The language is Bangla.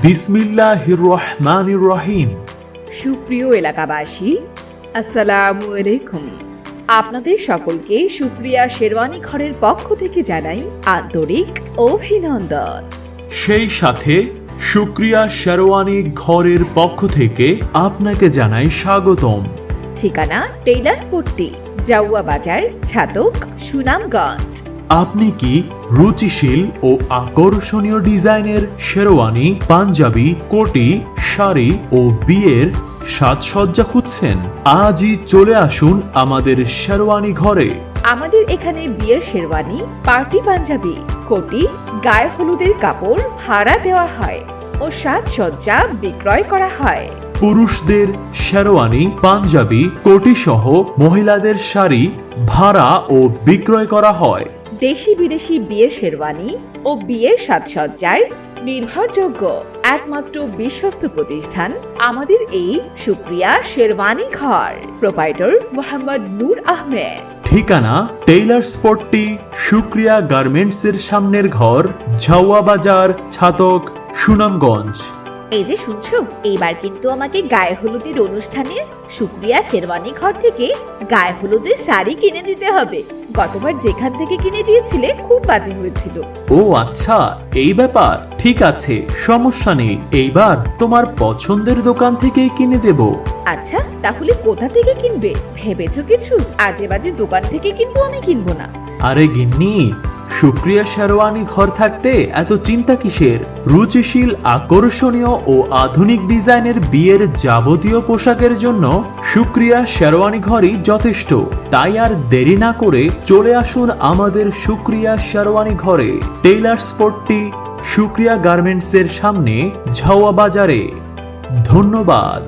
বিসমিল্লাহির রহমানির রহিম। সুপ্রিয় এলাকাবাসী, আসসালামু আলাইকুম। আপনাদের সকলকে সুপ্রিয়া শেরওয়ানি ঘরের পক্ষ থেকে জানাই আন্তরিক অভিনন্দন। সেই সাথে শুকরিয়া শেরওয়ানি ঘরের পক্ষ থেকে আপনাকে জানাই স্বাগতম। ঠিকানা টেইলার্স পট্টি, জাউয়া বাজার, ছাতক, সুনামগঞ্জ। আপনি কি রুচিশীল ও আকর্ষণীয় ডিজাইনের শেরওয়ানি, পাঞ্জাবি, কোটি, শাড়ি ও বিয়ের সাজসজ্জা খুঁজছেন? আজই চলে আসুন আমাদের শেরওয়ানি ঘরে। আমাদের এখানে বিয়ের শেরওয়ানি, পার্টি পাঞ্জাবি, কোটি, গায়ে হলুদের কাপড় ভাড়া দেওয়া হয় ও সাজসজ্জা বিক্রয় করা হয়। পুরুষদের শেরওয়ানি, পাঞ্জাবি, কোটি সহ মহিলাদের শাড়ি ভাড়া ও বিক্রয় করা হয়। দেশি বিদেশি বিয়ের শেরওয়ানি ও বিয়ের সাজসজ্জার নির্ভরযোগ্য একমাত্র বিশ্বস্ত প্রতিষ্ঠান আমাদের এই শুকরিয়া শেরওয়ানি ঘর। প্রোপাইটর মোহাম্মদ নূর আহমেদ। ঠিকানা টেইলার্স পট্টি, শুকরিয়া গার্মেন্টসের সামনের ঘর, ঝাউয়া বাজার, ছাতক, সুনামগঞ্জ। এই যে শুনছো, এইবার কিন্তু আমাকে গায়ে হলুদের অনুষ্ঠানে শুকরিয়া শেরওয়ানি ঘর থেকে গায়ে হলুদের শাড়ি কিনে দিতে হবে। গতবার যেখান থেকে কিনে দিয়েছিলে খুব বাজে হয়েছিল। ও আচ্ছা, এই ব্যাপার। ঠিক আছে, সমস্যা নেই, এইবার তোমার পছন্দের দোকান থেকেই কিনে দেব। আচ্ছা, তাহলে কোথা থেকে কিনবে ভেবেছো কিছু? আজে বাজে দোকান থেকে কিন্তু আমি কিনবো না। আরে গিন্নি, শুকরিয়া শেরওয়ানি ঘর থাকতে এত চিন্তা কিসের? রুচিশীল, আকর্ষণীয় ও আধুনিক ডিজাইনের বিয়ের যাবতীয় পোশাকের জন্য শুকরিয়া শেরওয়ানি ঘরই যথেষ্ট। তাই আর দেরি না করে চলে আসুন আমাদের শুকরিয়া শেরওয়ানি ঘরে, টেইলার্স পট্টি, শুকরিয়া গার্মেন্টসের সামনে, ঝাউয়া বাজারে। ধন্যবাদ।